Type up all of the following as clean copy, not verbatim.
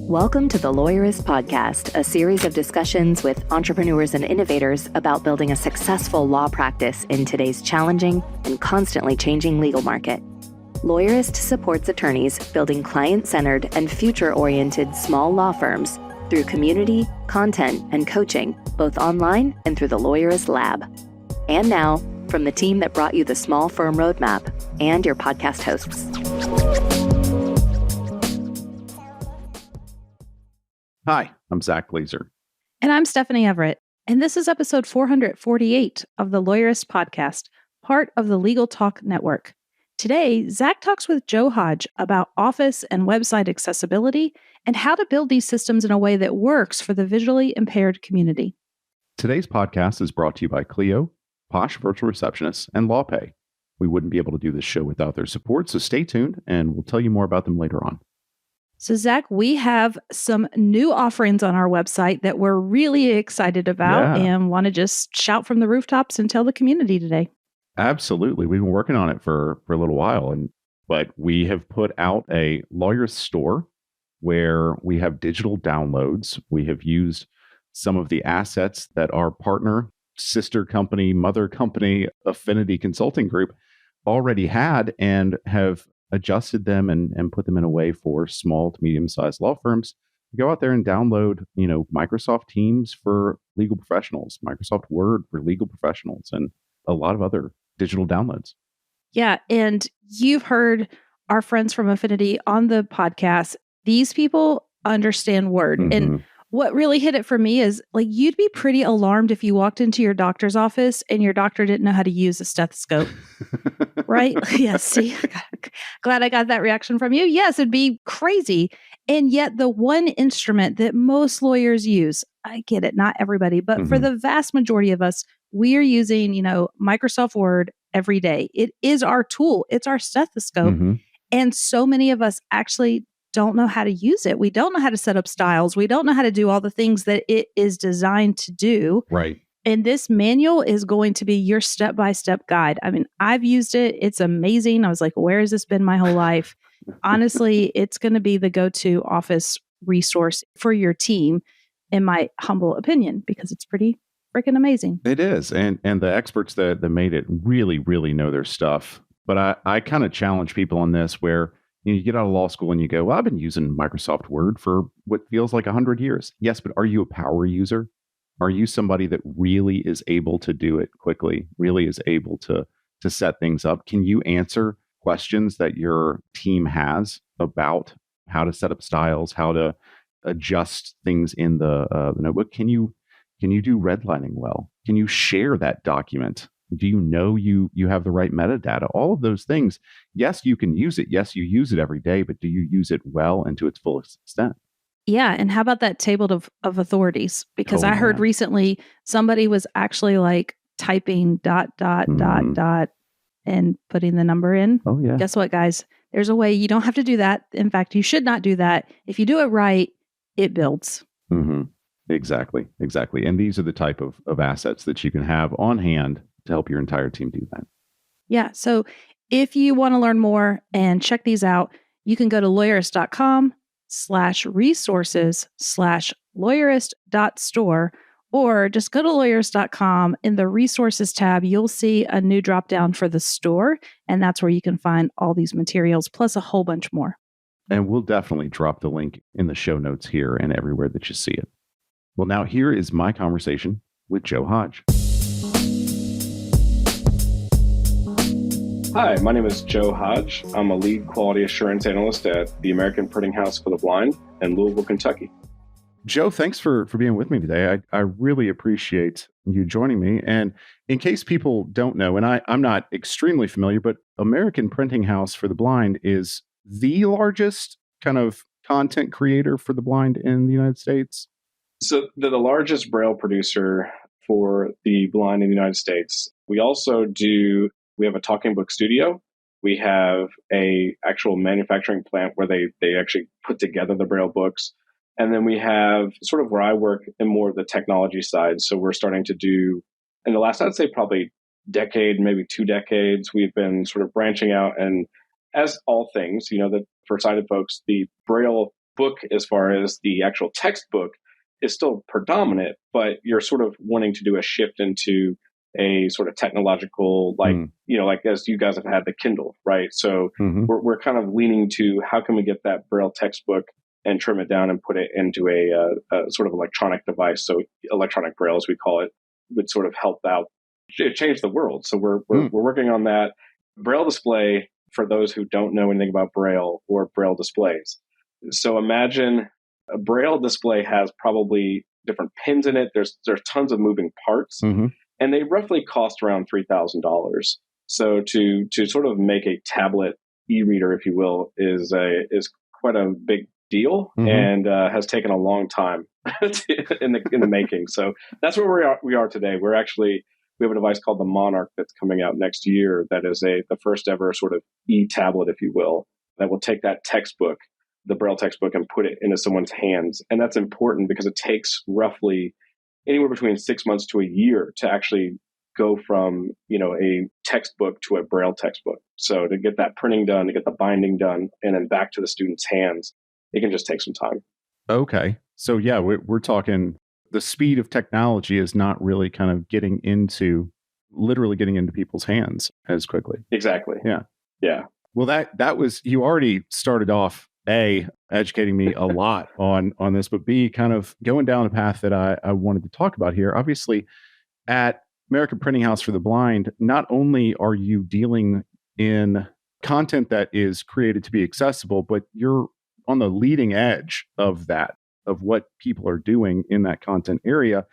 Welcome to the Lawyerist podcast, a series of discussions with entrepreneurs and innovators about building a successful law practice in today's challenging and constantly changing legal market. Lawyerist supports attorneys building client-centered and future-oriented small law firms through community, content, and coaching, both online and through the Lawyerist Lab. And now, from the team that brought you the Small Firm Roadmap and your podcast hosts. Hi, I'm Zach Glazer. And I'm Stephanie Everett. And this is episode 448 of the Lawyerist podcast, part of the Legal Talk Network. Today, Zach talks with Joe Hodge about office and website accessibility and how to build these systems in a way that works for the visually impaired community. Today's podcast is brought to you by Clio, Posh Virtual Receptionists, and LawPay. We wouldn't be able to do this show without their support, so stay tuned and we'll tell you more about them later on. So, Zach, we have some new offerings on our website that we're really excited about and want to just shout from the rooftops and tell the community today. Absolutely. We've been working on it for a little while, but we have put out a Lawyerist store where we have digital downloads. We have used some of the assets that our partner, sister company, mother company, Affinity Consulting Group already had and have adjusted them and put them in a way for small to medium-sized law firms to go out there and download, Microsoft Teams for legal professionals, Microsoft Word for legal professionals, and a lot of other digital downloads. Yeah, and you've heard our friends from Affinity on the podcast. These people understand Word. Mm-hmm. And what really hit it for me is, you'd be pretty alarmed if you walked into your doctor's office and your doctor didn't know how to use a stethoscope, right? Yes. See, glad I got that reaction from you. Yes, it'd be crazy. And yet the one instrument that most lawyers use, I get it, not everybody, but for the vast majority of us, we are using, Microsoft Word every day. It is our tool. It's our stethoscope. Mm-hmm. And so many of us actually don't know how to use it. We don't know how to set up styles. We don't know how to do all the things that it is designed to do. Right. And this manual is going to be your step-by-step guide. I mean, I've used it. It's amazing. I was like, where has this been my whole life? Honestly, it's going to be the go-to office resource for your team, in my humble opinion, because it's pretty freaking amazing. It is. And the experts that made it really, really know their stuff. But I kind of challenge people on this where you get out of law school and you go, well, I've been using Microsoft Word for what feels like 100 years. Yes, but are you a power user? Are you somebody that really is able to do it quickly, really is able to set things up? Can you answer questions that your team has about how to set up styles, how to adjust things in the notebook? Can you do redlining well? Can you share that document? Do you know you have the right metadata? All of those things. Yes, you can use it. Yes, you use it every day, but do you use it well and to its fullest extent? Yeah. And how about that table of authorities? Because I heard recently somebody was actually typing ... and putting the number in. Oh, yeah. Guess what, guys? There's a way you don't have to do that. In fact, you should not do that. If you do it right, it builds. Mm-hmm. Exactly. And these are the type of assets that you can have on hand to help your entire team do that. Yeah. So if you want to learn more and check these out, you can go to lawyerist.com/resources/lawyerist.store, or just go to lawyerist.com. In the resources tab, you'll see a new drop down for the store. And that's where you can find all these materials, plus a whole bunch more. And we'll definitely drop the link in the show notes here and everywhere that you see it. Well, now here is my conversation with Joe Hodge. Hi, my name is Joe Hodge. I'm a lead quality assurance analyst at the American Printing House for the Blind in Louisville, Kentucky. Joe, thanks for being with me today. I really appreciate you joining me. And in case people don't know, and I'm not extremely familiar, but American Printing House for the Blind is the largest kind of content creator for the blind in the United States. So they're the largest Braille producer for the blind in the United States. We have a talking book studio. We have a actual manufacturing plant where they actually put together the Braille books. And then we have sort of where I work in more of the technology side. So we're starting to do, in the last, I'd say probably decade, maybe 2 decades, we've been sort of branching out. And as all things, that for sighted folks, the Braille book as far as the actual textbook is still predominant, but you're sort of wanting to do a shift into a sort of technological, like, like as you guys have had the Kindle, right? So we're kind of leaning to how can we get that Braille textbook and trim it down and put it into a sort of electronic device. So electronic Braille, as we call it, would sort of help out, change the world. So we're working on that. Braille display, for those who don't know anything about Braille or Braille displays. So imagine a Braille display has probably different pins in it. There's tons of moving parts, and they roughly cost around $3,000. So to sort of make a tablet e-reader, if you will, is quite a big deal, and has taken a long time in the making. So that's where we are today. We have a device called the Monarch that's coming out next year. That is the first ever sort of e-tablet, if you will, that will take that textbook, the Braille textbook, and put it into someone's hands. And that's important because it takes roughly anywhere between 6 months to a year to actually go from, a textbook to a Braille textbook. So to get that printing done, to get the binding done, and then back to the student's hands, it can just take some time. Okay. So yeah, we're talking the speed of technology is not really kind of literally getting into people's hands as quickly. Exactly. Yeah. Yeah. Well, that was, you already started off A, educating me a lot on this, but B, kind of going down a path that I wanted to talk about here. Obviously, at American Printing House for the Blind, not only are you dealing in content that is created to be accessible, but you're on the leading edge of that, of what people are doing in that content area.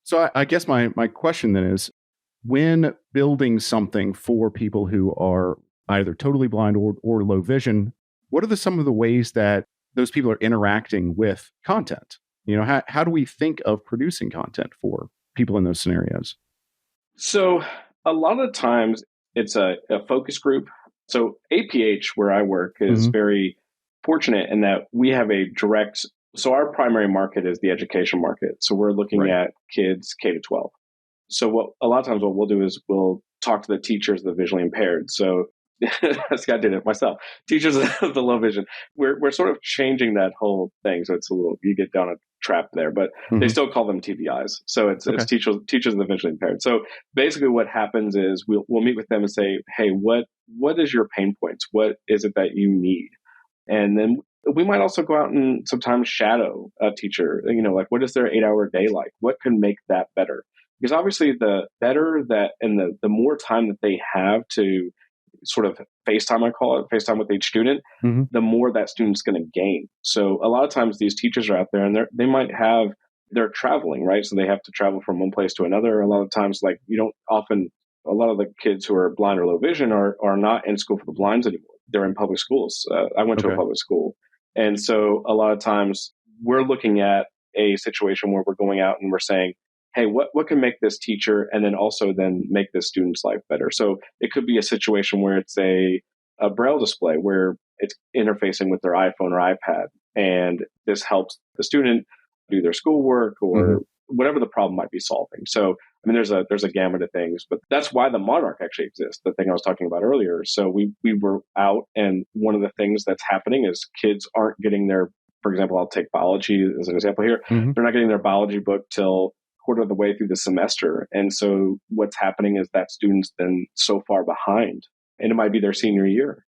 So I guess my question then is, when building something for people who are either totally blind or low vision, what are some of the ways that those people are interacting with content? How do we think of producing content for people in those scenarios? So a lot of times it's a focus group. So APH, where I work, is very fortunate in that we have so our primary market is the education market. So we're looking at kids K to 12. So a lot of times what we'll do is we'll talk to the teachers of the visually impaired. So I did it myself. Teachers of the low vision. We're sort of changing that whole thing. So it's you get down a trap there, but they still call them TVIs. So it's teachers of the visually impaired. So basically what happens is we'll meet with them and say, hey, what is your pain points? What is it that you need? And then we might also go out and sometimes shadow a teacher, like what is their 8-hour day like? What can make that better? Because obviously the better that, and the more time that they have to sort of FaceTime, I call it, FaceTime with each student, the more that student's going to gain. So a lot of times these teachers are out there and they're traveling, right? So they have to travel from one place to another. A lot of times, a lot of the kids who are blind or low vision are not in school for the blinds anymore. They're in public schools. I went to a public school. And so a lot of times we're looking at a situation where we're going out and we're saying, hey, what can make this teacher and then also make this student's life better? So it could be a situation where it's a Braille display where it's interfacing with their iPhone or iPad, and this helps the student do their schoolwork or whatever the problem might be solving. So, there's a gamut of things, but that's why the Monarch actually exists, the thing I was talking about earlier. So we were out, and one of the things that's happening is kids aren't getting for example, I'll take biology as an example here. They're not getting their biology book till quarter of the way through the semester. And so what's happening is that student's been so far behind, and it might be their senior year,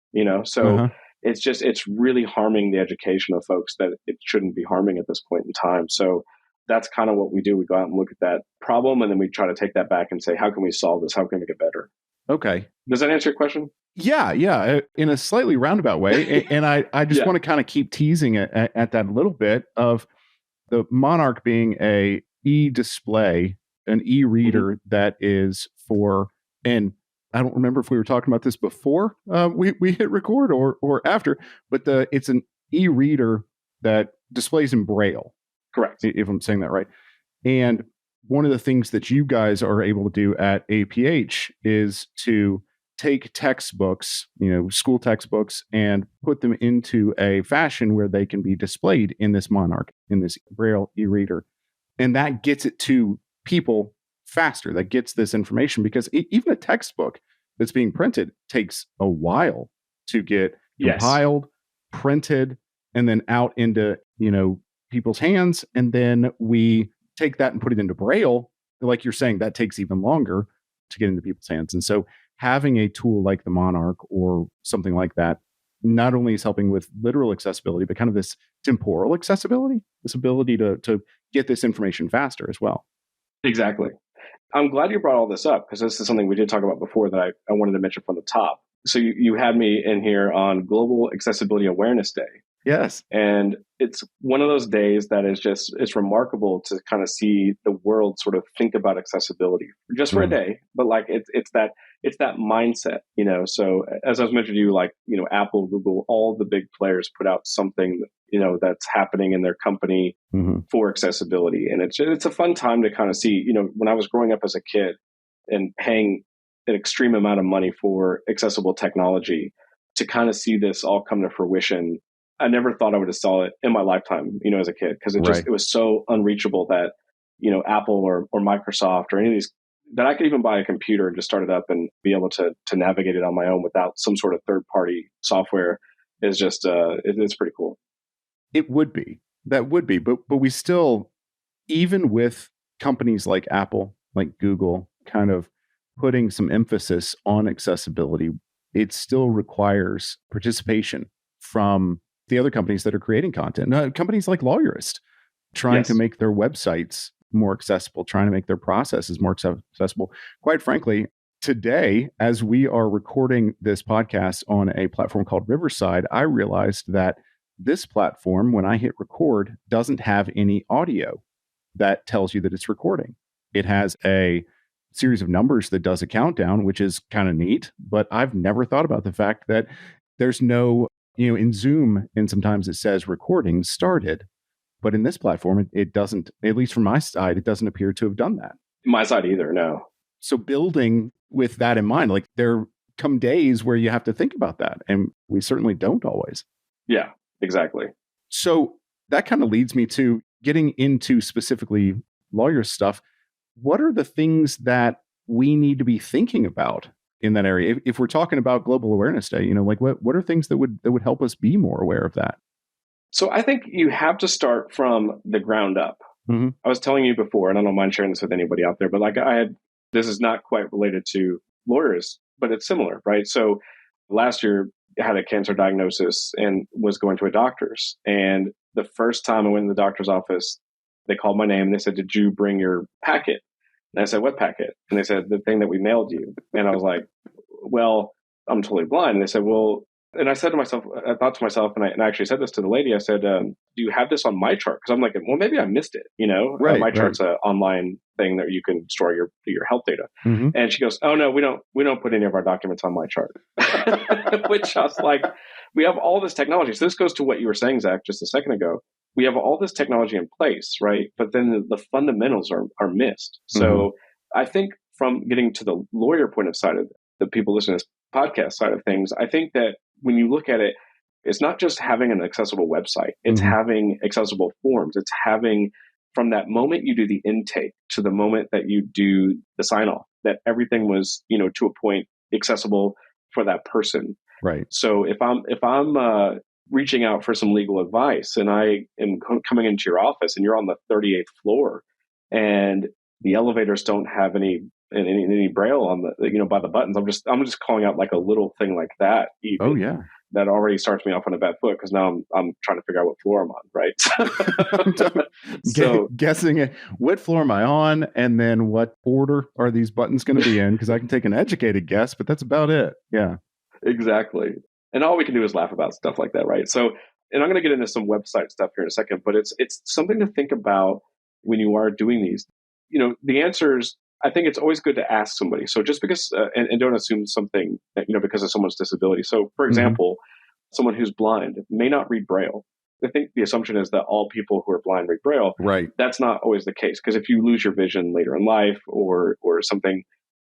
so it's really harming the education of folks that it shouldn't be harming at this point in time. So that's kind of what we do. We go out and look at that problem, and then we try to take that back and say, how can we solve this? How can we make it better? Okay. Does that answer your question? Yeah. In a slightly roundabout way. And I just want to kind of keep teasing at that a little bit of the Monarch being a e-display, an e-reader that is for, and I don't remember if we were talking about this before we hit record or after, but it's an e-reader that displays in Braille. Correct. If I'm saying that right. And one of the things that you guys are able to do at APH is to take textbooks, school textbooks, and put them into a fashion where they can be displayed in this Monarch, in this Braille e-reader. And that gets it to people faster. That gets this information, because even a textbook that's being printed takes a while to get compiled, printed, and then out into, people's hands. And then we take that and put it into Braille. Like you're saying, that takes even longer to get into people's hands. And so having a tool like the Monarch or something like that not only is helping with literal accessibility, but kind of this temporal accessibility, this ability to get this information faster as well. Exactly. I'm glad you brought all this up because this is something we did talk about before that I wanted to mention from the top. So you had me in here on Global Accessibility Awareness Day. Yes. And it's one of those days that is it's remarkable to kind of see the world sort of think about accessibility just for a day. But like it's that mindset, So as I was mentioning to you, like, Apple, Google, all the big players put out something, that's happening in their company for accessibility. And it's a fun time to kind of see, when I was growing up as a kid and paying an extreme amount of money for accessible technology, to kind of see this all come to fruition. I never thought I would have saw it in my lifetime, as a kid, because it was so unreachable that, Apple or Microsoft or any of these, that I could even buy a computer and just start it up and be able to navigate it on my own without some sort of third party software is just, it's pretty cool. It would be. That would be. But we still, even with companies like Apple, like Google, kind of putting some emphasis on accessibility, it still requires participation from the other companies that are creating content. Companies like Lawyerist, trying to make their websites more accessible, trying to make their processes more accessible. Quite frankly, today, as we are recording this podcast on a platform called Riverside, I realized that this platform, when I hit record, doesn't have any audio that tells you that it's recording. It has a series of numbers that does a countdown, which is kind of neat, but I've never thought about the fact that there's no, in Zoom, and sometimes it says recording started, but in this platform, it doesn't, at least from my side, it doesn't appear to have done that. My side either, no. So building with that in mind, like there come days where you have to think about that, and we certainly don't always. Yeah, exactly. So that kind of leads me to getting into specifically lawyer stuff. What are the things that we need to be thinking about in that area? If we're talking about Global Awareness Day, like what are things that would help us be more aware of that? So I think you have to start from the ground up. Mm-hmm. I was telling you before, and I don't mind sharing this with anybody out there, but like this is not quite related to lawyers, but it's similar, right? So last year I had a cancer diagnosis and was going to a doctor's. And the first time I went in the doctor's office, they called my name and they said, "Did you bring your packet?" And I said, "What packet?" And they said, "The thing that we mailed you." And I was like, "Well, I'm totally blind." And they said, "Well," and I thought to myself, and I actually said this to the lady, I said, "Do you have this on MyChart?" Because I'm like, well, maybe I missed it, Right, MyChart's an online thing that you can store your health data. Mm-hmm. And she goes, "Oh no, we don't put any of our documents on MyChart." Which I was like, we have all this technology. So this goes to what you were saying, Zach, just a second ago. We have all this technology in place, right? But then the fundamentals are missed. So I think from getting to the lawyer point of side of the people listening to this podcast side of things, I think that when you look at it, it's not just having an accessible website. It's having accessible forms. It's having, from that moment you do the intake to the moment that you do the sign off, that everything was, to a point accessible for that person. Right. So if I'm reaching out for some legal advice and I am coming into your office and you're on the 38th floor and the elevators don't have any braille on the, by the buttons, I'm just calling out like a little thing like that. Even, oh yeah. That already starts me off on a bad foot because now I'm trying to figure out what floor I'm on, right? So guessing what floor am I on, and then what order are these buttons going to be in? Because I can take an educated guess, but that's about it. Yeah, exactly. And all we can do is laugh about stuff like that, right? So, and I'm going to get into some website stuff here in a second, but it's something to think about when you are doing these. The answers, I think it's always good to ask somebody. So just because, and don't assume something, because of someone's disability. So for example, someone who's blind may not read Braille. I think the assumption is that all people who are blind read Braille. Right. That's not always the case, because if you lose your vision later in life or something,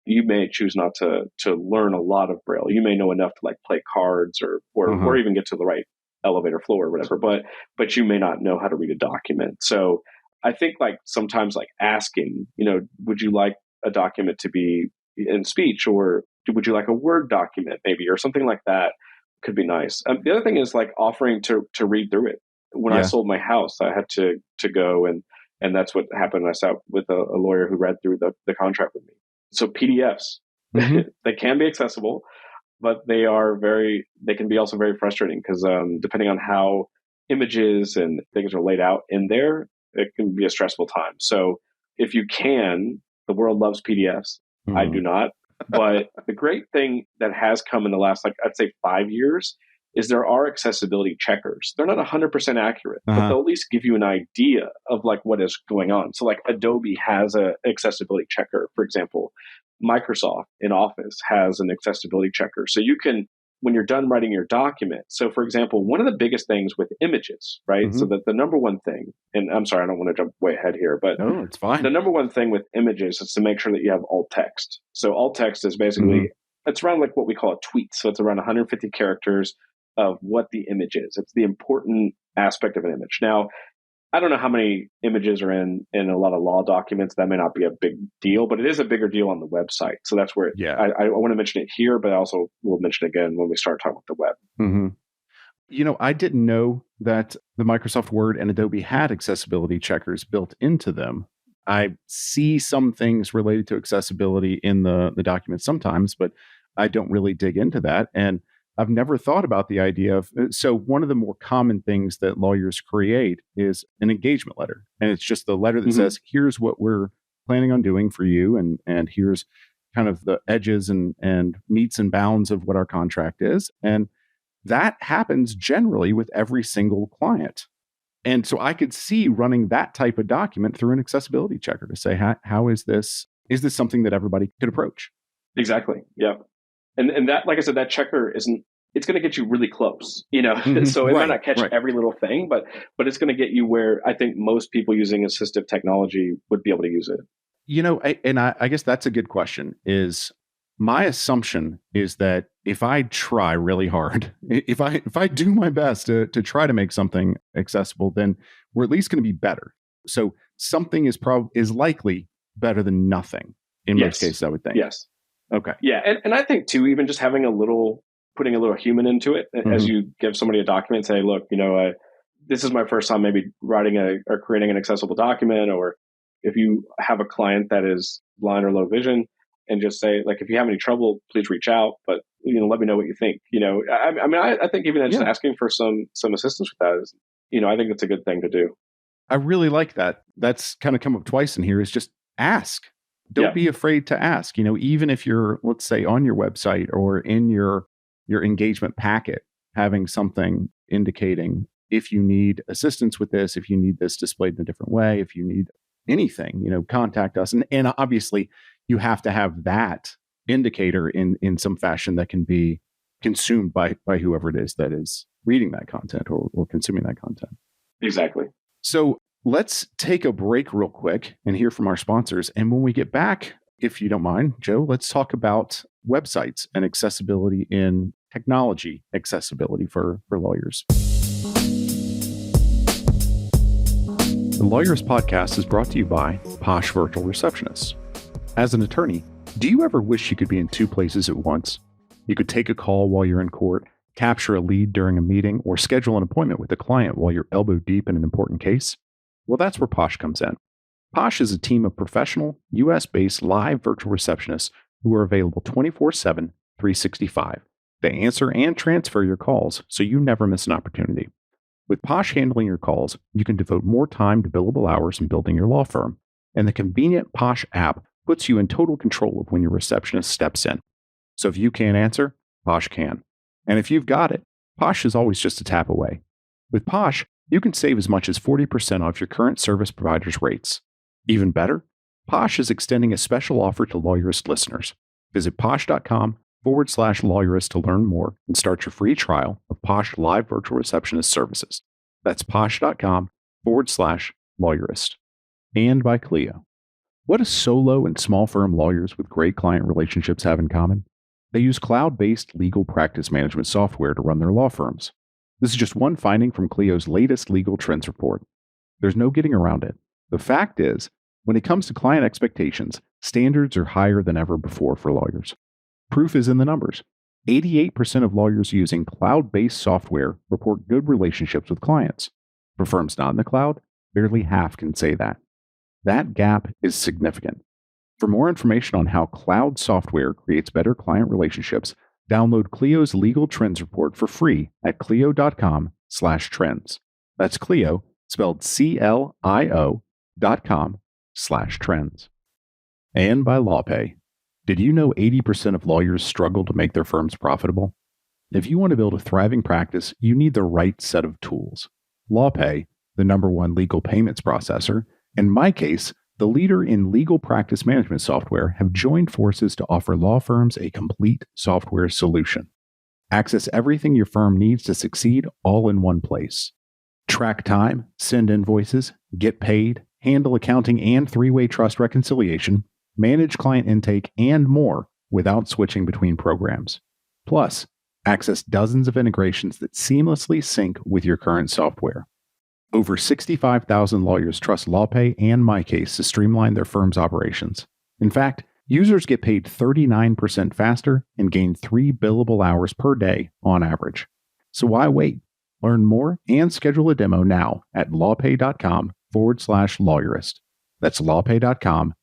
you may choose not to learn a lot of Braille. You may know enough to like play cards or even get to the right elevator floor or whatever, but you may not know how to read a document. So I think like sometimes like asking, would you like a document to be in speech, or would you like a Word document maybe, or something like that? could be nice. The other thing is like offering to read through it. When I sold my house, I had to go and that's what happened. I sat with a lawyer who read through the contract with me. So PDFs, they can be accessible, but they can be also very frustrating because depending on how images and things are laid out in there, it can be a stressful time. So if you can, the world loves PDFs. I do not. But the great thing that has come in the last, like, I'd say 5 years is there are accessibility checkers. They're not 100% accurate, but they'll at least give you an idea of like what is going on. So like Adobe has a accessibility checker, for example. Microsoft in Office has an accessibility checker. So you can, when you're done writing your document. So for example, one of the biggest things with images, right? So that the number one thing, and I'm sorry, I don't want to jump way ahead here, but no, it's fine. The number one thing with images is to make sure that you have alt text. So alt text is basically, it's around like what we call a tweet. So it's around 150 characters of what the image is. It's the important aspect of an image. Now, I don't know how many images are in a lot of law documents. That may not be a big deal, but it is a bigger deal on the website. So that's where I want to mention it here, but I also will mention it again when we start talking about the web. You know, I didn't know that the Microsoft Word and Adobe had accessibility checkers built into them. I see some things related to accessibility in the documents sometimes, but I don't really dig into that. And I've never thought about the idea of, so one of the more common things that lawyers create is an engagement letter. And it's just the letter that says, here's what we're planning on doing for you. And here's kind of the edges and meets and bounds of what our contract is. And that happens generally with every single client. And so I could see running that type of document through an accessibility checker to say, how is this something that everybody could approach? Exactly. Yeah. And that, like I said, that checker it's going to get you really close, you know, so it might not catch every little thing, but it's going to get you where I think most people using assistive technology would be able to use it. You know, I guess that's a good question. Is my assumption is that if I try really hard, if I do my best to try to make something accessible, then we're at least going to be better. So something is likely better than nothing in most cases, I would think. Yes. Okay. Yeah. And I think too, even just having putting a little human into it as you give somebody a document, say, look, you know, this is my first time maybe writing or creating an accessible document, or if you have a client that is blind or low vision, and just say, like, if you have any trouble, please reach out, but, you know, let me know what you think. You know, I mean, I think even just asking for some assistance with that is, you know, I think that's a good thing to do. I really like that. That's kind of come up twice in here, is just ask. Don't be afraid to ask. You know, even if you're, let's say, on your website or in your engagement packet, having something indicating if you need assistance with this, if you need this displayed in a different way, if you need anything, you know, contact us. And obviously you have to have that indicator in some fashion that can be consumed by whoever it is that is reading that content or consuming that content. Exactly. So let's take a break real quick and hear from our sponsors. And when we get back, if you don't mind, Joe, let's talk about websites and accessibility in technology accessibility for lawyers. The Lawyerist podcast is brought to you by Posh Virtual Receptionists. As an attorney, do you ever wish you could be in two places at once? You could take a call while you're in court, capture a lead during a meeting, or schedule an appointment with a client while you're elbow deep in an important case? Well, that's where Posh comes in. Posh is a team of professional, US-based live virtual receptionists who are available 24/7, 365. They answer and transfer your calls, so you never miss an opportunity. With Posh handling your calls, you can devote more time to billable hours in building your law firm, and the convenient Posh app puts you in total control of when your receptionist steps in. So if you can't answer, Posh can. And if you've got it, Posh is always just a tap away. With Posh, you can save as much as 40% off your current service provider's rates. Even better, Posh is extending a special offer to Lawyerist listeners. Visit posh.com/Lawyerist to learn more and start your free trial of Posh Live Virtual Receptionist services. That's posh.com/Lawyerist. And by Clio. What do solo and small firm lawyers with great client relationships have in common? They use cloud-based legal practice management software to run their law firms. This is just one finding from Clio's latest legal trends report. There's no getting around it. The fact is, when it comes to client expectations, standards are higher than ever before for lawyers. Proof is in the numbers. 88% of lawyers using cloud-based software report good relationships with clients. For firms not in the cloud, barely half can say that. That gap is significant. For more information on how cloud software creates better client relationships, download Clio's Legal Trends Report for free at clio.com/trends. That's Clio, spelled CLIO.com/trends. And by LawPay. Did you know 80% of lawyers struggle to make their firms profitable? If you want to build a thriving practice, you need the right set of tools. LawPay, the #1 legal payments processor, and MyCase, the leader in legal practice management software, have joined forces to offer law firms a complete software solution. Access everything your firm needs to succeed all in one place. Track time, send invoices, get paid, handle accounting and three-way trust reconciliation, manage client intake, and more without switching between programs. Plus, access dozens of integrations that seamlessly sync with your current software. Over 65,000 lawyers trust LawPay and MyCase to streamline their firm's operations. In fact, users get paid 39% faster and gain 3 billable hours per day on average. So why wait? Learn more and schedule a demo now at lawpay.com/lawyerist. That's lawpay.com/lawyerist.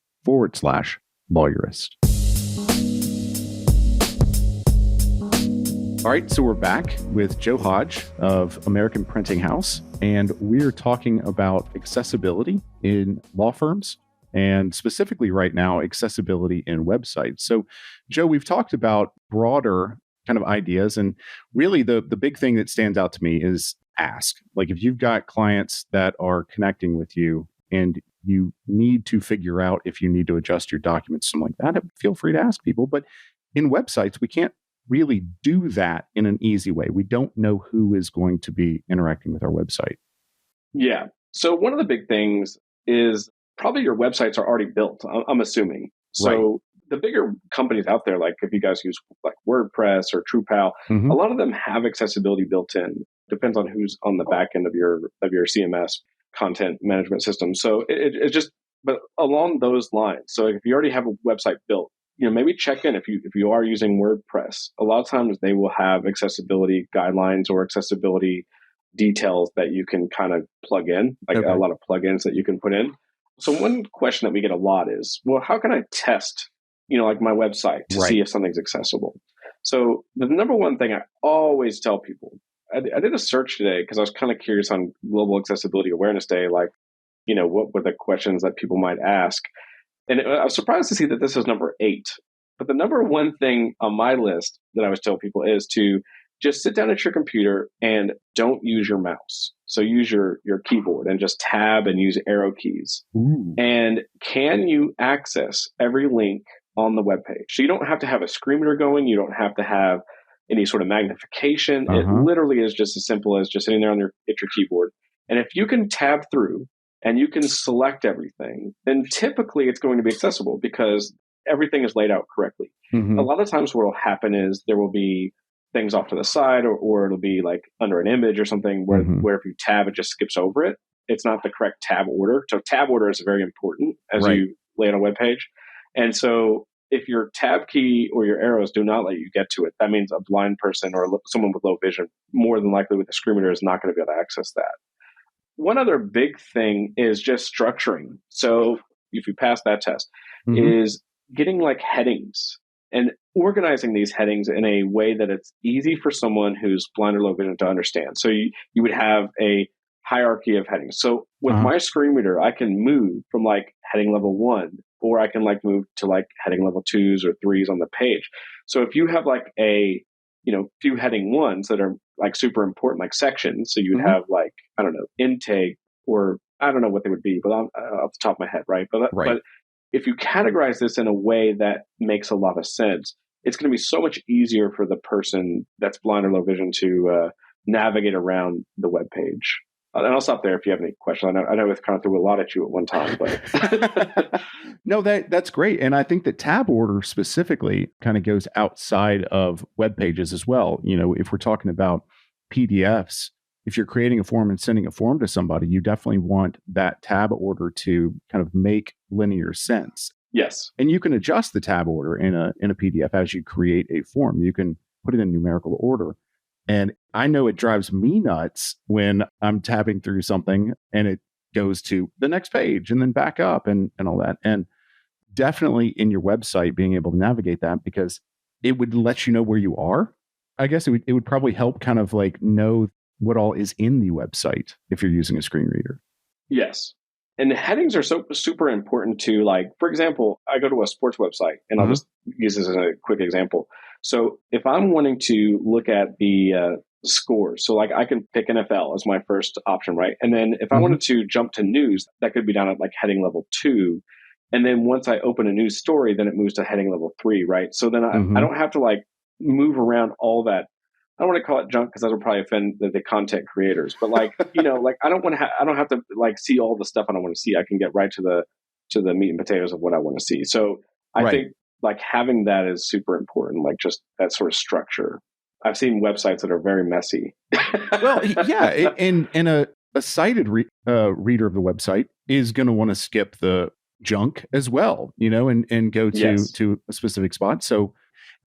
All right, so we're back with Joe Hodge of American Printing House, and we're talking about accessibility in law firms, and specifically right now, accessibility in websites. So, Joe, we've talked about broader kind of ideas, and really the big thing that stands out to me is ask. Like if you've got clients that are connecting with you and you need to figure out if you need to adjust your documents, something like that, feel free to ask people. But in websites, we can't really do that in an easy way. We don't know who is going to be interacting with our website. Yeah. So one of the big things is probably your websites are already built, I'm assuming. So Right. The bigger companies out there, like if you guys use like WordPress or TruePal, Mhm. a lot of them have accessibility built in. Depends on who's on the back end of your CMS content management system. So it just, but along those lines. So if you already have a website built, maybe check in if you are using WordPress. A lot of times they will have accessibility guidelines or accessibility details that you can kind of plug in, like Okay. a lot of plugins that you can put in. So one question that we get a lot is, well, how can I test, like my website to see if something's accessible? So the #1 thing I always tell people, I did a search today because I was kind of curious on Global Accessibility Awareness Day, like, what were the questions that people might ask? And I was surprised to see that this is number 8. But the #1 thing on my list that I always tell people is to just sit down at your computer and don't use your mouse. So use your keyboard and just tab and use arrow keys. Ooh. And can you access every link on the webpage? So you don't have to have a screen reader going. You don't have to have any sort of magnification. It literally is just as simple as just sitting there at your keyboard. And if you can tab through and you can select everything, then typically it's going to be accessible because everything is laid out correctly. Mhm. A lot of times what will happen is there will be things off to the side or it'll be like under an image or something where if you tab, it just skips over it. It's not the correct tab order. So tab order is very important as you lay on a web page. And so if your tab key or your arrows do not let you get to it, that means a blind person or someone with low vision, more than likely with a screen reader, is not going to be able to access that. One other big thing is just structuring. So if you pass that test, is getting like headings and organizing these headings in a way that it's easy for someone who's blind or low vision to understand. So you would have a hierarchy of headings. So with my screen reader, I can move from like heading level 1, or I can like move to like heading level 2s or 3s on the page. So if you have like a, few heading 1s that are like super important, like sections. So you would have like, I don't know, intake, or I don't know what they would be, but off the top of my head, right? But if you categorize this in a way that makes a lot of sense, it's going to be so much easier for the person that's blind or low vision to navigate around the web page. And I'll stop there if you have any questions. I know it's kind of threw a lot at you at one time, but No, that's great. And I think that tab order specifically kind of goes outside of web pages as well. If we're talking about PDFs, if you're creating a form and sending a form to somebody, you definitely want that tab order to kind of make linear sense. Yes. And you can adjust the tab order in a PDF as you create a form. You can put it in numerical order. And I know it drives me nuts when I'm tabbing through something and it goes to the next page and then back up and all that. And definitely in your website, being able to navigate that, because it would let you know where you are. I guess it would probably help kind of like know what all is in the website if you're using a screen reader. Yes. And the headings are so super important to, like, for example, I go to a sports website and I'll just use this as a quick example. So if I'm wanting to look at the scores, so like I can pick NFL as my first option, right? And then if I wanted to jump to news, that could be down at like heading level 2. And then once I open a news story, then it moves to heading level 3, right? So then I don't have to like move around all that. I don't want to call it junk because that will probably offend the content creators. But like, you know, like I don't have to like see all the stuff I don't want to see. I can get right to the meat and potatoes of what I want to see. So I think like having that is super important. Like just that sort of structure. I've seen websites that are very messy. Well, yeah, and a sighted reader of the website is going to want to skip the junk as well, you know, and go to a specific spot. So,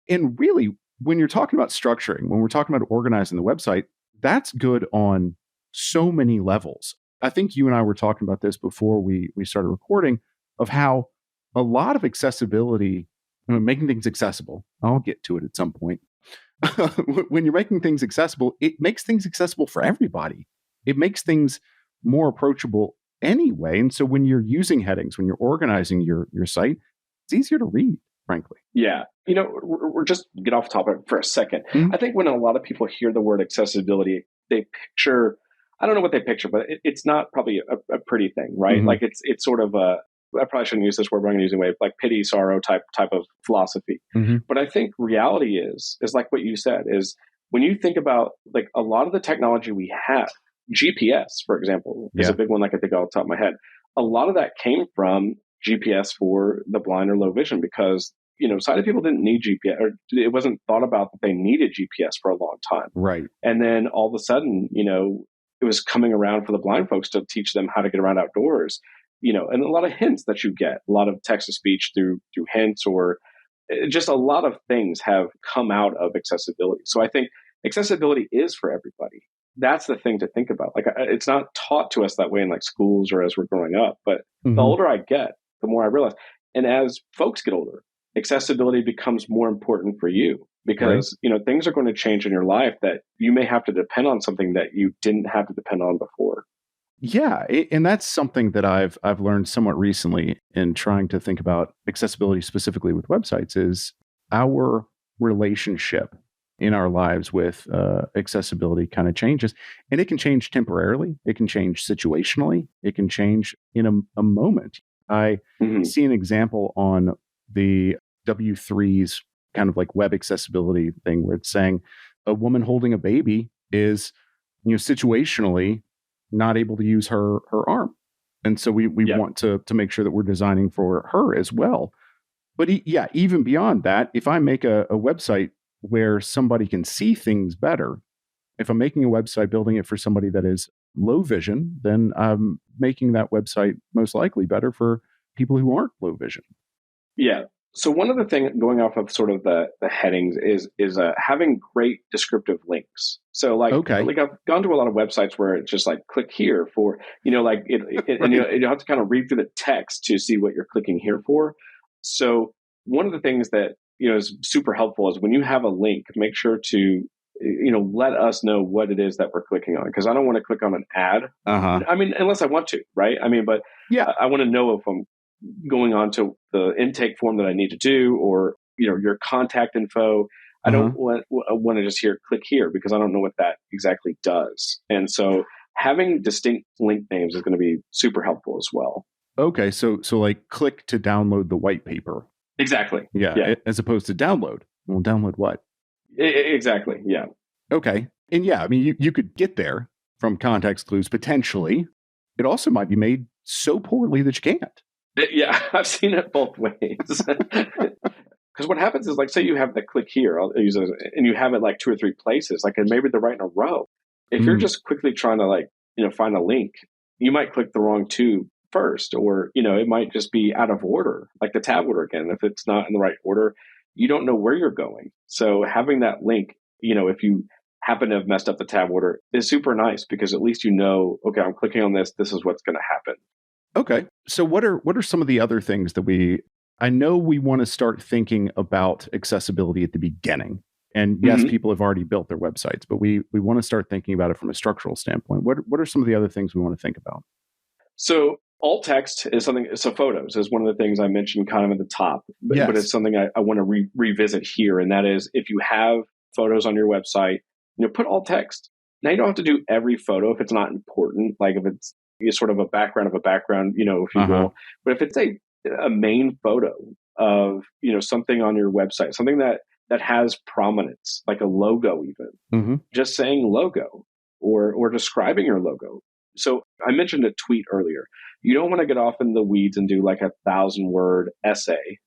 and really, when you're talking about structuring, when we're talking about organizing the website, that's good on so many levels. I think you and I were talking about this before we started recording, of how a lot of accessibility, making things accessible, I'll get to it at some point. When you're making things accessible, it makes things accessible for everybody. It makes things more approachable anyway. And so when you're using headings, when you're organizing your site, it's easier to read, frankly. Yeah. You know, we're just get off topic for a second. I think when a lot of people hear the word accessibility, they picture, I don't know what they picture, but it's not probably a pretty thing, right? Like it's sort of I probably shouldn't use this word, but I'm going to use it anyway, like pity, sorrow type of philosophy. But I think reality is like what you said, is when you think about like a lot of the technology we have, GPS, for example, is a big one I can think of off the top of my head. A lot of that came from GPS for the blind or low vision, because, you know, sighted people didn't need GPS, or it wasn't thought about that they needed GPS for a long time. Right. And then all of a sudden, you know, it was coming around for the blind folks to teach them how to get around outdoors, you know, and a lot of hints that you get, a lot of text to speech through hints, or just a lot of things have come out of accessibility. So I think accessibility is for everybody. That's the thing to think about. Like, it's not taught to us that way in like schools or as we're growing up, but the older I get, the more I realize. And as folks get older, accessibility becomes more important for you, because, you know, things are going to change in your life that you may have to depend on something that you didn't have to depend on before. Yeah, and that's something that I've learned somewhat recently in trying to think about accessibility specifically with websites, is our relationship in our lives with accessibility kind of changes. And it can change temporarily. It can change situationally. It can change in a moment. I see an example on the W3's kind of like web accessibility thing, where it's saying a woman holding a baby is, you know, situationally not able to use her arm. And so we want to make sure that we're designing for her as well. But even beyond that, if I make a website where somebody can see things better, if I'm making a website building it for somebody that is low vision, then I'm making that website most likely better for people who aren't low vision. Yeah. So one of the things, going off of sort of the headings, is having great descriptive links. So like I've gone to a lot of websites where it's just like click here for, you know, like and you have to kind of read through the text to see what you're clicking here for. So one of the things that, you know, is super helpful is when you have a link, make sure to, you know, let us know what it is that we're clicking on, because I don't want to click on an ad. I mean, unless I want to, right? I mean, but I want to know if I'm going on to the intake form that I need to do, or, you know, your contact info. I don't want to just hear click here, because I don't know what that exactly does. And so having distinct link names is going to be super helpful as well. Okay. So like click to download the white paper. Exactly. Yeah. As opposed to download. Well, download what? Exactly. Yeah. Okay. And I mean, you could get there from context clues potentially. It also might be made so poorly that you can't. Yeah, I've seen it both ways. Because what happens is, like, say you have the click here, I'll use it, and you have it like 2 or 3 places, like, and maybe they're right in a row. If you're just quickly trying to, like, you know, find a link, you might click the wrong 2 first, or, you know, it might just be out of order, like the tab order again. If it's not in the right order, you don't know where you're going. So having that link, if you happen to have messed up the tab order, is super nice because at least okay, I'm clicking on this. This is what's going to happen. Okay. So what are some of the other things that I know we want to start thinking about accessibility at the beginning. And yes, people have already built their websites, but we want to start thinking about it from a structural standpoint. What are some of the other things we want to think about? So alt text is something, so photos is one of the things I mentioned kind of at the top, but it's something I want to revisit here. And that is, if you have photos on your website, put alt text. Now you don't have to do every photo if it's not important, like if it's sort of a background, if you will. But if it's a main photo of, something on your website, something that has prominence, like a logo even, just saying logo or describing your logo. So I mentioned a tweet earlier. You don't want to get off in the weeds and do like 1,000-word essay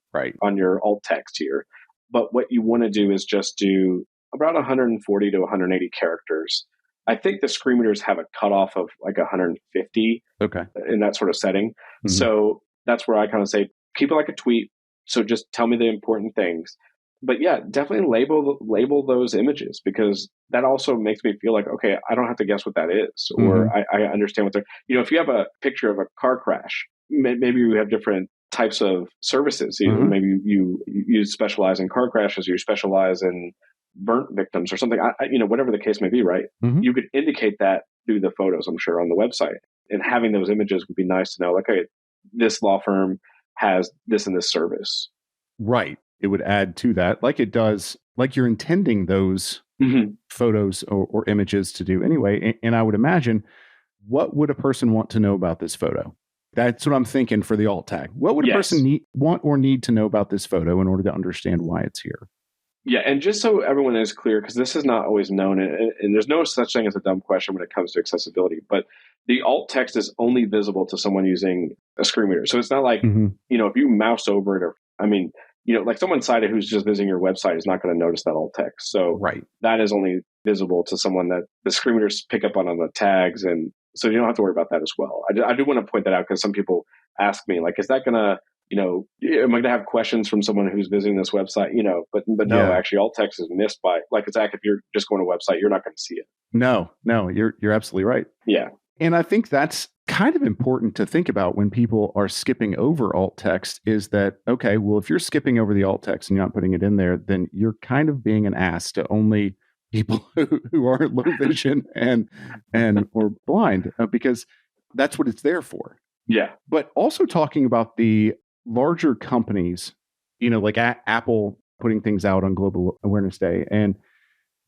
on your alt text here. But what you want to do is just do about 140 to 180 characters. I think the screen readers have a cutoff of like 150 in that sort of setting. So that's where I kind of say, keep it like a tweet. So just tell me the important things. But yeah, definitely label those images, because that also makes me feel like, okay, I don't have to guess what that is, or I understand what they're, if you have a picture of a car crash, maybe you have different types of services. Maybe you specialize in car crashes, you specialize in burnt victims or something, whatever the case may be, right? You could indicate that through the photos, I'm sure, on the website. And having those images would be nice to know, like, okay, this law firm has this and this service. Right. It would add to that, like it does, like you're intending those photos or images to do anyway. And I would imagine, what would a person want to know about this photo? That's what I'm thinking for the alt tag. What would a person want or need to know about this photo in order to understand why it's here? Yeah, and just so everyone is clear, because this is not always known, and there's no such thing as a dumb question when it comes to accessibility, but the alt text is only visible to someone using a screen reader. So it's not like, if you mouse over it, like someone sighted who's just visiting your website is not going to notice that alt text. So that is only visible to someone that the screen readers pick up on the tags. And so you don't have to worry about that as well. I do want to point that out, because some people ask me, like, is that going to, am I going to have questions from someone who's visiting this website? But no, actually alt text is missed by, like, Zach, if you're just going to a website, you're not going to see it. No, you're absolutely right. Yeah. And I think that's kind of important to think about when people are skipping over alt text, is that, okay, well, if you're skipping over the alt text and you're not putting it in there, then you're kind of being an ass to only people who are low vision and or blind, because that's what it's there for. Yeah. But also talking about the larger companies, like Apple putting things out on Global Awareness Day, and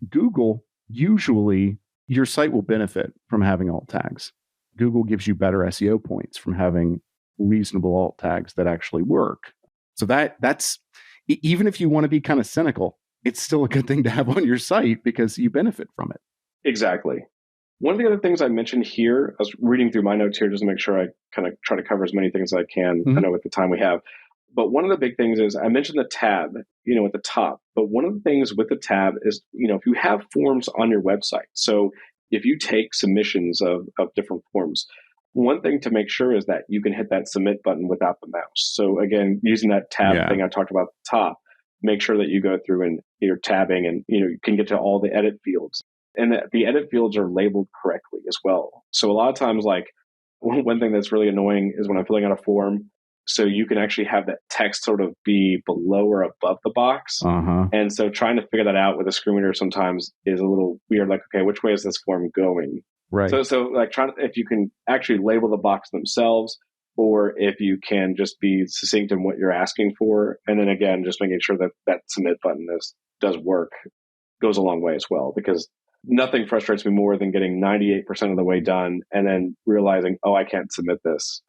Google, usually your site will benefit from having alt tags. Google gives you better SEO points from having reasonable alt tags that actually work. So that's, even if you want to be kind of cynical, it's still a good thing to have on your site because you benefit from it. Exactly. One of the other things I mentioned here, I was reading through my notes here just to make sure I kind of try to cover as many things as I can. I know with the time we have. But one of the big things is, I mentioned the tab, at the top. But one of the things with the tab is, if you have forms on your website, so if you take submissions of different forms, one thing to make sure is that you can hit that submit button without the mouse. So again, using that tab thing I talked about at the top, make sure that you go through and you're tabbing, and you can get to all the edit fields, and that the edit fields are labeled correctly as well. So a lot of times, like, one thing that's really annoying is when I'm filling out a form, so you can actually have that text sort of be below or above the box. And so trying to figure that out with a screen reader sometimes is a little weird. Like, okay, which way is this form going? Right. So like, if you can actually label the box themselves, or if you can just be succinct in what you're asking for. And then again, just making sure that submit button does work goes a long way as well, because nothing frustrates me more than getting 98% of the way done and then realizing, oh, I can't submit this.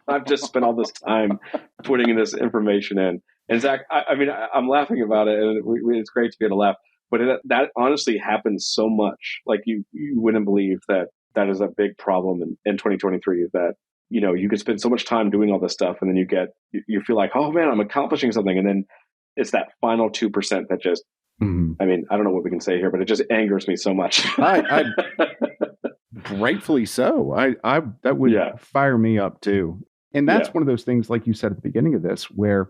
I've just spent all this time putting in this information in. And Zach, I'm laughing about it, and it's great to be able to laugh. But that honestly happens so much. Like, you wouldn't believe that is a big problem in 2023. That you could spend so much time doing all this stuff, and then you feel like, oh man, I'm accomplishing something, and then it's that final 2% that just. I don't know what we can say here, but it just angers me so much. I rightfully so. I that would fire me up too. And that's one of those things, like you said at the beginning of this, where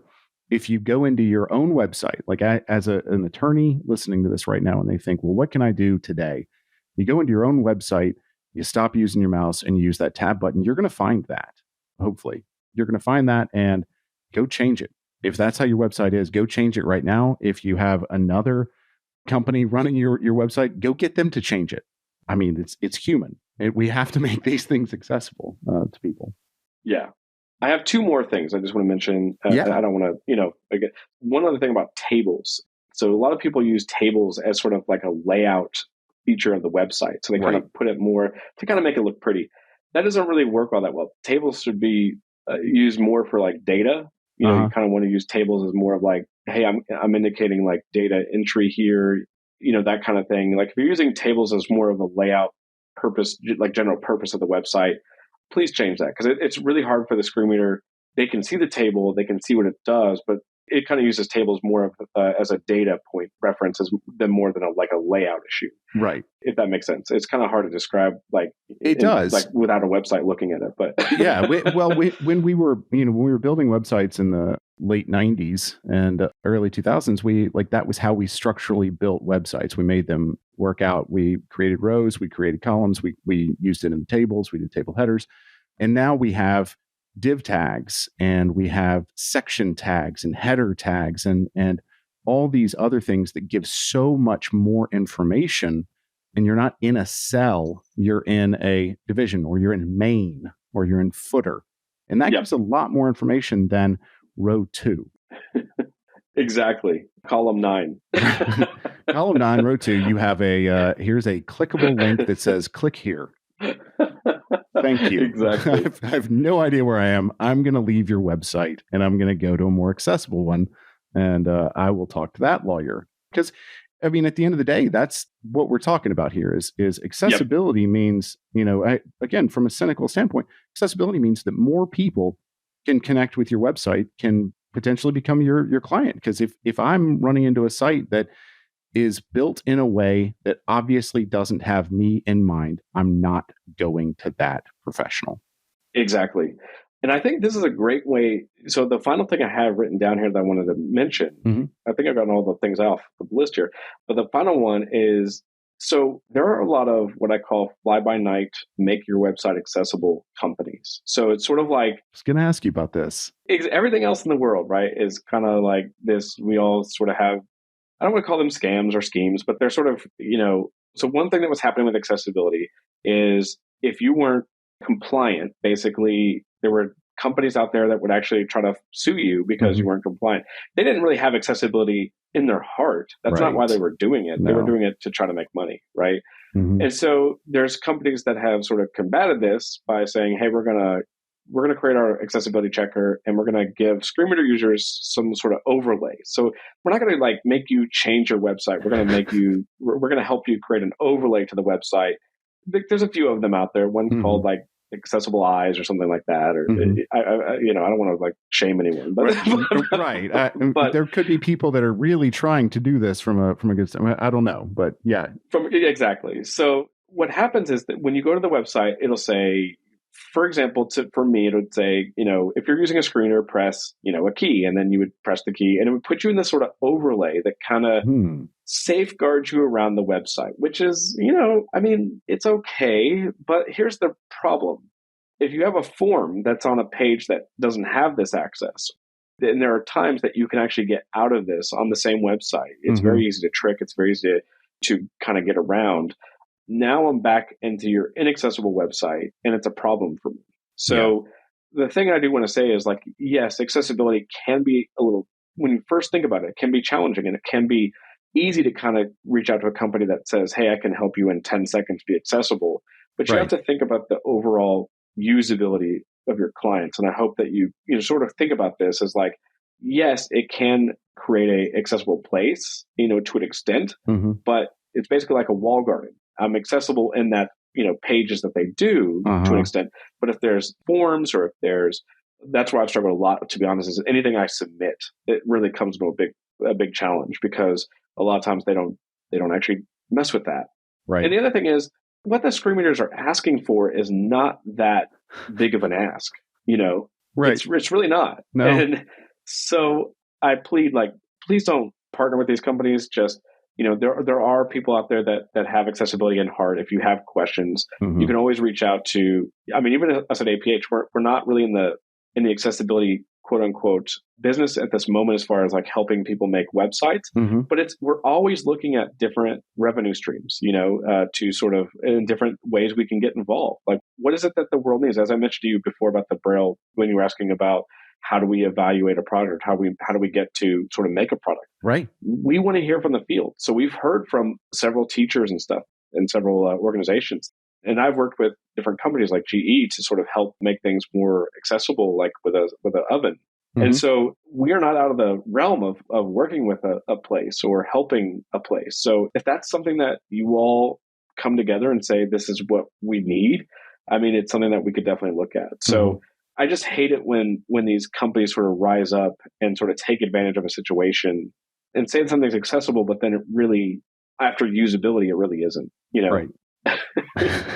if you go into your own website, like as an attorney listening to this right now, and they think, well, what can I do today? You go into your own website, you stop using your mouse and you use that tab button. You're going to find that. Hopefully you're going to find that and go change it. If that's how your website is, go change it right now. If you have another company running your website, go get them to change it. I mean, it's human. We have to make these things accessible to people. Yeah. I have two more things I just want to mention. I don't want to, again, one other thing about tables. So a lot of people use tables as sort of like a layout feature of the website. So they kind of put it more to kind of make it look pretty. That doesn't really work all that well. Tables should be used more for like data. You kind of want to use tables as more of like, hey, I'm indicating like data entry here, that kind of thing. Like if you're using tables as more of a layout purpose, like general purpose of the website, please change that, because it's really hard for the screen reader. They can see the table, they can see what it does, but it kind of uses tables more of as a data point reference than more than a layout issue. Right. If that makes sense. It's kind of hard to describe does like without a website looking at it. But yeah, when we were building websites in the late 90s and early 2000s, that was how we structurally built websites. We made them work out. We created rows, we created columns, we used it in the tables, we did table headers. And now we have div tags and we have section tags and header tags and all these other things that give so much more information. And you're not in a cell, you're in a division, or you're in main, or you're in footer. And that gives a lot more information than row 2. Exactly. Column 9. Column 9, row 2, you have here's a clickable link that says click here. Thank you. Exactly. I have no idea where I am. I'm going to leave your website and I'm going to go to a more accessible one. And I will talk to that lawyer. Because, I mean, at the end of the day, that's what we're talking about here is accessibility means, again, from a cynical standpoint, accessibility means that more people can connect with your website, can potentially become your client. Because if I'm running into a site that is built in a way that obviously doesn't have me in mind, I'm not going to that professional. Exactly. And I think this is a great way. So the final thing I have written down here that I wanted to mention, I think I've gotten all the things off the list here, but the final one is, so there are a lot of what I call fly-by-night, make your website accessible companies. So it's sort of like, I was going to ask you about this. Everything else in the world, right, is kind of like this. We all sort of have, I don't want to call them scams or schemes, but they're sort of, so one thing that was happening with accessibility is if you weren't compliant, basically there were companies out there that would actually try to sue you because you weren't compliant. They didn't really have accessibility in their heart. That's not why they were doing it. They were doing it to try to make money, right? And so there's companies that have sort of combated this by saying, hey, we're going to create our accessibility checker and we're going to give screen reader users some sort of overlay. So we're not going to make you change your website. We're going to we're going to help you create an overlay to the website. There's a few of them out there. One's called Accessible Eyes or something like that. Or I don't want to shame anyone, but right. But there could be people that are really trying to do this from a good. I don't know, but yeah. Exactly. So what happens is that when you go to the website, it'll say, for example, for me, it would say, if you're using a screener, press, a key, and then you would press the key, and it would put you in this sort of overlay that kind of safeguards you around the website, which is, it's okay, but here's the problem. If you have a form that's on a page that doesn't have this access, then there are times that you can actually get out of this on the same website. It's very easy to trick. It's very easy to kind of get around. Now I'm back into your inaccessible website, and it's a problem for me. So the thing I do want to say is yes, accessibility can be a little, when you first think about it, it can be challenging, and it can be easy to kind of reach out to a company that says, hey, I can help you in 10 seconds be accessible. But you have to think about the overall usability of your clients. And I hope that you sort of think about this as yes, it can create a accessible place, to an extent, but it's basically like a wall garden. I'm accessible in that, pages that they do to an extent. But if there's forms or if that's where I've struggled a lot, to be honest, is anything I submit, it really comes to a big challenge, because a lot of times they don't actually mess with that. Right. And the other thing is, what the screen readers are asking for is not that big of an ask, Right. It's really not. No. And so I plead, like, please don't partner with these companies. Just, there are people out there that have accessibility in heart. If you have questions, you can always reach out to, even us at APH, we're not really in the accessibility quote unquote business at this moment, as far as like helping people make websites, but we're always looking at different revenue streams, to sort of in different ways we can get involved. Like, what is it that the world needs? As I mentioned to you before about the Braille, when you were asking about how do we evaluate a product, how do we get to sort of make a product? Right. We want to hear from the field. So we've heard from several teachers and stuff and several organizations. And I've worked with different companies like GE to sort of help make things more accessible, like with an oven. And so we are not out of the realm of working with a place or helping a place. So if that's something that you all come together and say, this is what we need, it's something that we could definitely look at. So I just hate it when these companies sort of rise up and sort of take advantage of a situation and say something's accessible, but then it really, after usability, it really isn't, Right.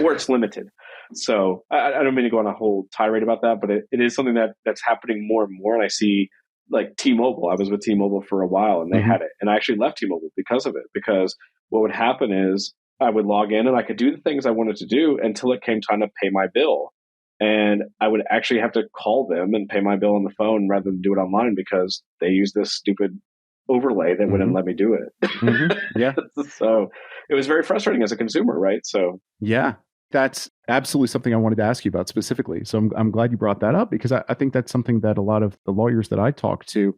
or it's limited. So I don't mean to go on a whole tirade about that, but it is something that's happening more and more. And I see, like, T-Mobile. I was with T-Mobile for a while and they had it. And I actually left T-Mobile because of it, because what would happen is I would log in and I could do the things I wanted to do until it came time to pay my bill. And I would actually have to call them and pay my bill on the phone rather than do it online, because they use this stupid overlay that wouldn't let me do it. Yeah. So it was very frustrating as a consumer, right? So yeah, that's absolutely something I wanted to ask you about specifically. So I'm glad you brought that up, because I think that's something that a lot of the lawyers that I talk to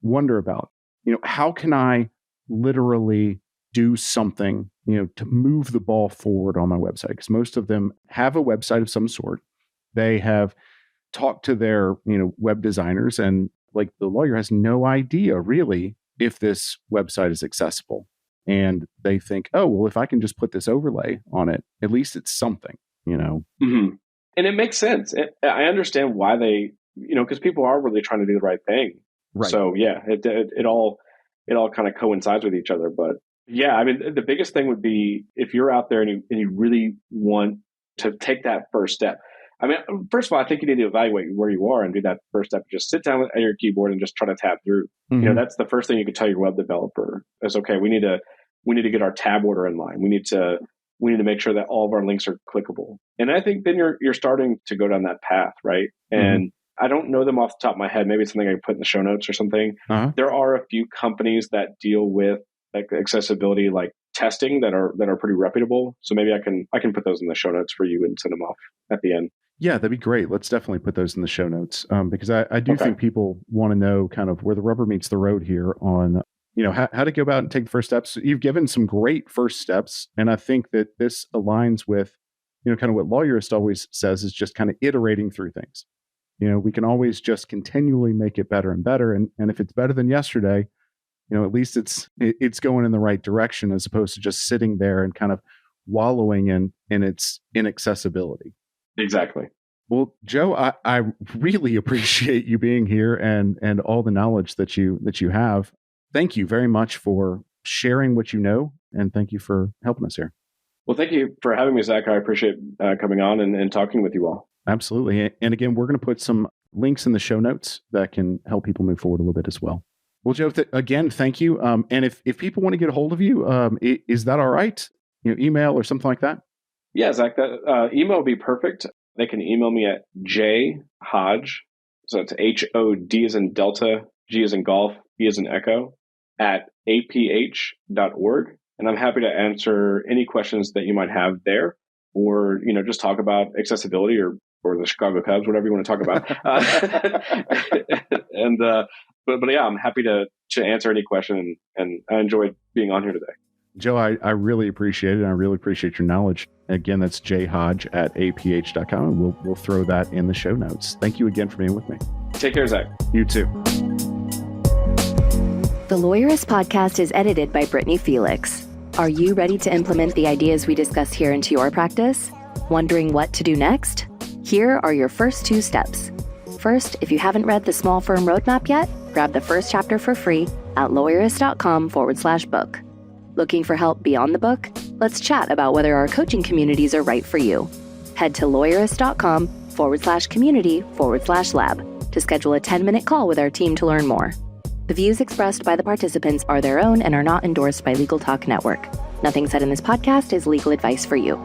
wonder about. How can I literally do something, to move the ball forward on my website? Because most of them have a website of some sort. They have talked to their, web designers, and like the lawyer has no idea really if this website is accessible. And they think, oh, well, if I can just put this overlay on it, at least it's something, And it makes sense. I understand why they, because people are really trying to do the right thing. Right. So yeah, it all kind of coincides with each other. But yeah, the biggest thing would be if you're out there and you really want to take that first step. First of all, I think you need to evaluate where you are and do that first step. Just sit down at your keyboard and just try to tab through. That's the first thing you could tell your web developer is, okay, we need to get our tab order in line. We need to make sure that all of our links are clickable. And I think then you're starting to go down that path, right? And I don't know them off the top of my head. Maybe it's something I can put in the show notes or something. There are a few companies that deal with like accessibility, like testing, that are pretty reputable. So maybe I can put those in the show notes for you and send them off at the end. Yeah, that'd be great. Let's definitely put those in the show notes, because I do think people want to know kind of where the rubber meets the road here on, how to go about and take the first steps. You've given some great first steps. And I think that this aligns with, kind of what Lawyerist always says, is just kind of iterating through things. We can always just continually make it better and better. And if it's better than yesterday, at least it's going in the right direction, as opposed to just sitting there and kind of wallowing in its inaccessibility. Exactly. Well, Joe, I really appreciate you being here and all the knowledge that you have. Thank you very much for sharing what you know, and thank you for helping us here. Well, thank you for having me, Zach. I appreciate coming on and talking with you all. Absolutely. And again, we're going to put some links in the show notes that can help people move forward a little bit as well. Well, Joe, again, thank you. And if people want to get a hold of you, is that all right? Email or something like that? Yeah, Zach, that email would be perfect. They can email me at jhodge, so it's HOD as in Delta, G as in Golf, E as in Echo, at aph.org. And I'm happy to answer any questions that you might have there, or, just talk about accessibility or the Chicago Cubs, whatever you want to talk about. But yeah, I'm happy to answer any question, and I enjoyed being on here today. Joe, I really appreciate it. And I really appreciate your knowledge. Again, that's jhodge at aph.com. And we'll throw that in the show notes. Thank you again for being with me. Take care, Zach. You too. The Lawyerist podcast is edited by Brittany Felix. Are you ready to implement the ideas we discuss here into your practice? Wondering what to do next? Here are your first 2 steps. First, if you haven't read the Small Firm Roadmap yet, grab the first chapter for free at Lawyerist.com/book. Looking for help beyond the book? Let's chat about whether our coaching communities are right for you. Head to Lawyerist.com/community/lab to schedule a 10-minute call with our team to learn more. The views expressed by the participants are their own and are not endorsed by Legal Talk Network. Nothing said in this podcast is legal advice for you.